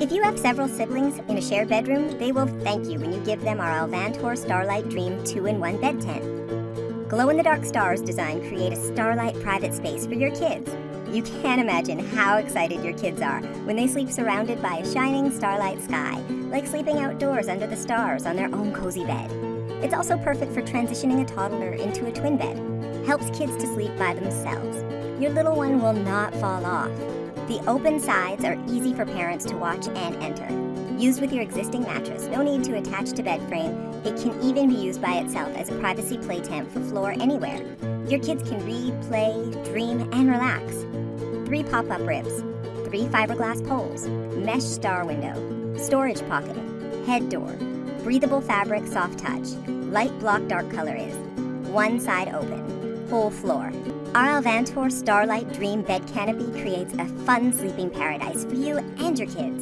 If you have several siblings in a shared bedroom, they will thank you when you give them our Alvantor Starlight Dream 2-in-1 bed tent. Glow-in-the-dark stars design create a Starlight private space for your kids. You can't imagine how excited your kids are when they sleep surrounded by a shining starlight sky, like sleeping outdoors under the stars on their own cozy bed. It's also perfect for transitioning a toddler into a twin bed. Helps kids to sleep by themselves. Your little one will not fall off. The open sides are easy for parents to watch and enter. Used with your existing mattress, no need to attach to bed frame. It can even be used by itself as a privacy play tent for floor anywhere. Your kids can read, play, dream, and relax. 3 pop-up ribs, 3 fiberglass poles, mesh star window, storage pocket, head door, breathable fabric soft touch, light block dark color is, 1 side open, whole floor. Our Alvantor Starlight Dream Bed Canopy creates a fun sleeping paradise for you and your kids.